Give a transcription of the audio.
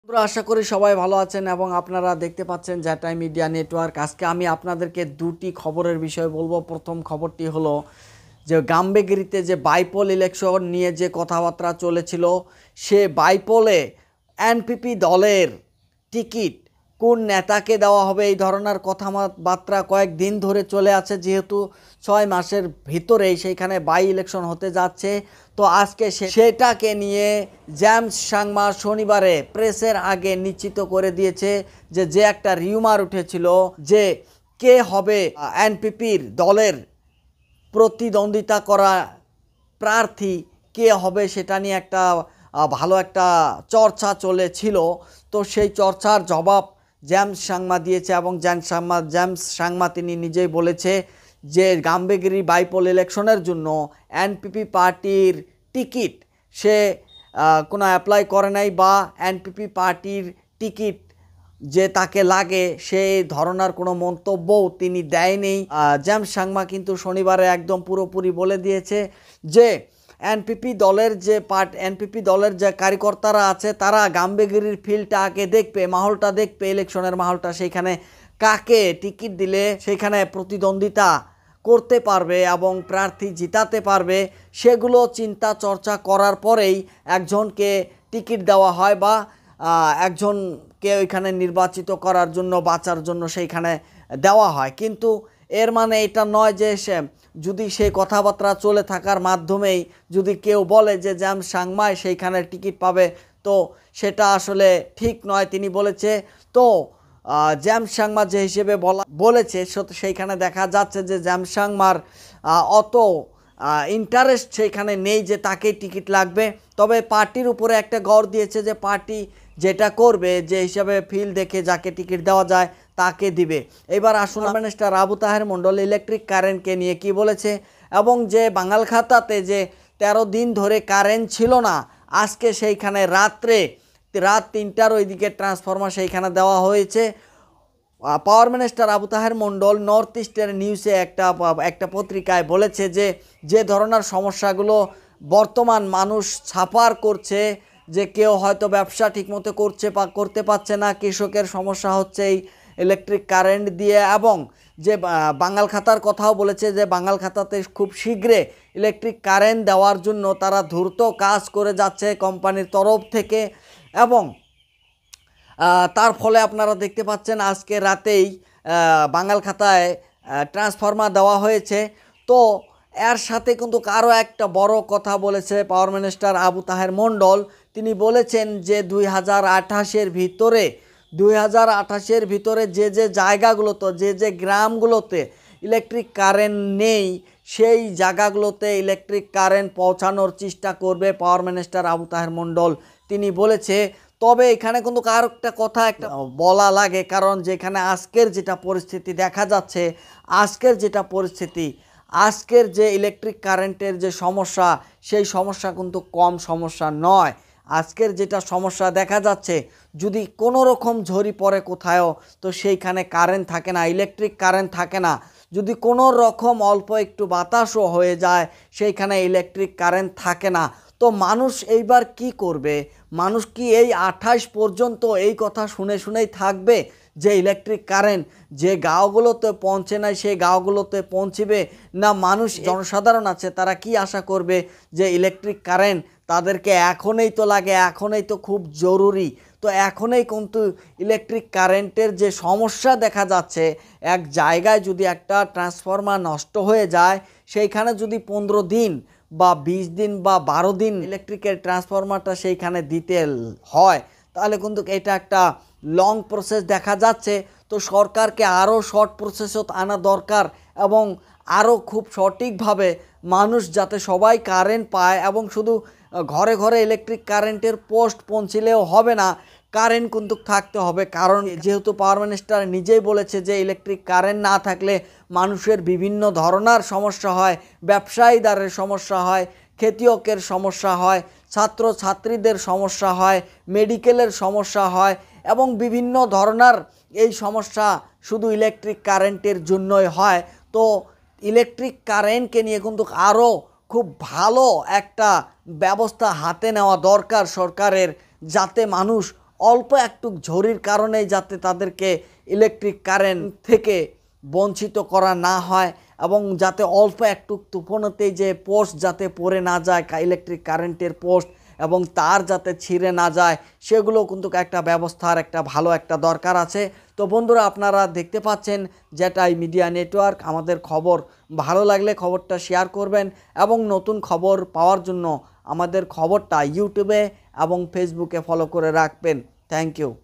বন্ধুরা, আশা করি সবাই ভালো আছেন এবং আপনারা দেখতে পাচ্ছেন জ্যাটাই মিডিয়া নেটওয়ার্ক। আজকে আমি আপনাদেরকে দুটি খবরের বিষয় বলবো। প্রথম খবরটি হলো যে গাম্বেগিরিতে যে বাইপোল ইলেকশন নিয়ে যে কথাবার্তা চলেছিল, সে বাইপোলে এনপিপি দলের টিকিট কোন নেতাকে দেওয়া হবে এই ধরনের কথাবার্তা কয়েকদিন ধরে চলে আছে, যেহেতু 6 মাসের ভিতরেই সেইখানে বাই ইলেকশন হতে যাচ্ছে। তো আজকে সেটাকে নিয়ে জেমস সাংমা শনিবারে প্রেসের আগে নিশ্চিত করে দিয়েছে যে একটা রিউমার উঠেছিল যে কে হবে এনপিপির দলের প্রতিদ্বন্দ্বিতা করা প্রার্থী, কে হবে সেটা নিয়ে একটা ভালো একটা চর্চা চলেছিল। তো সেই চর্চার জবাব জেমস সাংমা দিয়েছে এবং জেমস সাংমা তিনি নিজেই বলেছে যে গাম্বেগিরি বাইপোল ইলেকশনের জন্য এনপিপি পার্টির টিকিট সে কোনো অ্যাপ্লাই করে নাই, বা এনপিপি পার্টির টিকিট যে তাকে লাগে সেই ধরনের কোনো মন্তব্যও তিনি দেয়নি। জেমস সাংমা কিন্তু শনিবারে একদম পুরোপুরি বলে দিয়েছে যে এনপিপি দলের যে কার্যকর্তারা আছে তারা গাম্বেগিরির ফিল্ডটা আগে দেখবে, মাহলটা দেখবে, ইলেকশনের মাহলটা, সেইখানে কাকে টিকিট দিলে সেইখানে প্রতিদ্বন্দ্বিতা করতে পারবে এবং প্রার্থী জিতাতে পারবে সেগুলো চিন্তা চর্চা করার পরেই একজনকে টিকিট দেওয়া হয় বা একজনকে ওইখানে নির্বাচিত করার জন্য বাঁচার জন্য সেইখানে দেওয়া হয়। কিন্তু এর মানে এটা নয় যে যদি সেই কথাবার্তা চলে থাকার মাধ্যমেই যদি কেউ বলে যে জেমস সাংমাই সেইখানে টিকিট পাবে, তো সেটা আসলে ঠিক নয়। তিনি বলেছে তো জেমস সাংমা যে হিসেবে বলেছে সেইখানে দেখা যাচ্ছে যে জেমস সাংমার অত ইন্টারেস্ট সেইখানে নেই যে তাকে টিকিট লাগবে। তবে পার্টির উপরে একটা গড় দিয়েছে যে পার্টি যেটা করবে, যে হিসাবে ফিল দেখে যাকে টিকিট দেওয়া যায় তাকে দিবে। এবার আসুন মিনিস্টার আবু তাহের মণ্ডল ইলেকট্রিক কারেন্টকে নিয়ে কি বলেছে, এবং যে বাঙালখাতাতে যে 13 দিন ধরে কারেন্ট ছিল না, আজকে সেইখানে রাত 3টার ওইদিকে ট্রান্সফরমার সেইখানে দেওয়া হয়েছে। পাওয়ার মিনিস্টার আবু তাহের মণ্ডল নর্থ ইস্টের নিউজে একটা পত্রিকায় বলেছে যে ধরনের সমস্যাগুলো বর্তমান মানুষ সাফার করছে, যে কেউ হয়তো ব্যবসা ঠিকমতো করতে পারছে না, কৃষকের সমস্যা হচ্ছে এই ইলেকট্রিক কারেন্ট দিয়ে, এবং যে বাঙাল খাতার কথাও বলেছে যে বাঙাল খাতাতে খুব শীঘ্রে ইলেকট্রিক কারেন্ট দেওয়ার জন্য তারা দ্রুত কাজ করে যাচ্ছে কোম্পানির তরফ থেকে। এবং তার ফলে আপনারা দেখতে পাচ্ছেন আজকে রাতেই বাঙাল খাতায় ট্রান্সফরমার দেওয়া হয়েছে। তো এর সাথে কিন্তু আরও একটা বড় কথা বলেছে পাওয়ার মিনিস্টার আবু তাহের মণ্ডল। তিনি বলেছেন যে 2028-এর ভিতরে যে জায়গাগুলোতে যে গ্রামগুলোতে ইলেকট্রিক কারেন্ট নেই সেই জায়গাগুলোতে ইলেকট্রিক কারেন্ট পৌঁছানোর চেষ্টা করবে পাওয়ার মিনিস্টার আবু তাহের মণ্ডল, তিনি বলেছে। তবে এখানে কিন্তু আর একটা কথা বলা লাগে, কারণ যেখানে আজকের যেটা পরিস্থিতি দেখা যাচ্ছে, আজকের যে ইলেকট্রিক কারেন্টের যে সমস্যা, সেই সমস্যা কিন্তু কম সমস্যা নয়। আজকের যেটা সমস্যা দেখা যাচ্ছে, যদি কোনো রকম ঝড়ি পড়ে কোথাও, তো সেইখানে কারেন্ট থাকে না, ইলেকট্রিক কারেন্ট থাকে না। যদি কোনো রকম অল্প একটু বাতাসও হয়ে যায়, সেইখানে ইলেকট্রিক কারেন্ট থাকে না। তো মানুষ এইবার কি করবে? মানুষ কি এই 28 পর্যন্ত এই কথা শুনেই থাকবে যে ইলেকট্রিক কারেন্ট যে গাঁওগুলোতে পৌঁছে নাই সেই গাঁওগুলোতে পৌঁছবে? না মানুষ জনসাধারণ আছে তারা কি আশা করবে যে ইলেকট্রিক কারেন্ট তাদেরকে এখনই তো লাগে, এখনই তো খুব জরুরি। তো এখনই কিন্তু ইলেকট্রিক কারেন্টের যে সমস্যা দেখা যাচ্ছে, এক জায়গায় যদি একটা ট্রান্সফরমার নষ্ট হয়ে যায়, সেইখানে যদি 15 দিন বা 20 দিন বা 12 দিন ইলেকট্রিকের ট্রান্সফরমারটা সেইখানে দিতে হয়, তাহলে কিন্তু এটা একটা লং প্রসেস দেখা যাচ্ছে। তো সরকারকে আরও শর্ট প্রসেসত আনা দরকার, এবং আরও খুব সঠিকভাবে মানুষ যাতে সবাই কারেন্ট পায়, এবং শুধু ঘরে ঘরে ইলেকট্রিক কারেন্টের পোস্ট পৌঁছলেও হবে না, কারেন্ট কিন্তু থাকতে হবে। কারণ যেহেতু পাওয়ার মিনিস্টার নিজেই বলেছে যে ইলেকট্রিক কারেন্ট না থাকলে মানুষের বিভিন্ন ধরনের সমস্যা হয়, ব্যবসায়ীদারের সমস্যা হয়, খেতিয়কের সমস্যা হয়, ছাত্রছাত্রীদের সমস্যা হয়, মেডিকেলের সমস্যা হয়, এবং বিভিন্ন ধরনের এই সমস্যা শুধু ইলেকট্রিক কারেন্টের জন্যই হয়। তো ইলেকট্রিক কারেন্টকে নিয়ে কিন্তু আরও খুব ভালো একটা ব্যবস্থা হাতে নেওয়া দরকার সরকারের, যাতে মানুষ অল্প একটু ঝড়ির কারণে যাতে তাদেরকে ইলেকট্রিক কারেন্ট থেকে বঞ্চিত করা না হয় এবং যাতে অল্প একটু তুফানেতেই যে পোস্ট যাতে পড়ে না যায় ইলেকট্রিক কারেন্টের পোস্ট এবং তার যাতে ছিঁড়ে না যায় সেগুলো কিন্তু একটা ব্যবস্থার একটা ভালো একটা দরকার আছে। তো বন্ধুরা আপনারা দেখতে পাচ্ছেন যেটাই মিডিয়া নেটওয়ার্ক। আমাদের খবর ভালো লাগলে খবরটা শেয়ার করবেন এবং নতুন খবর পাওয়ার জন্য আমাদের খবরটা ইউটিউবে এবং ফেসবুকে ফলো করে রাখবেন। Thank you.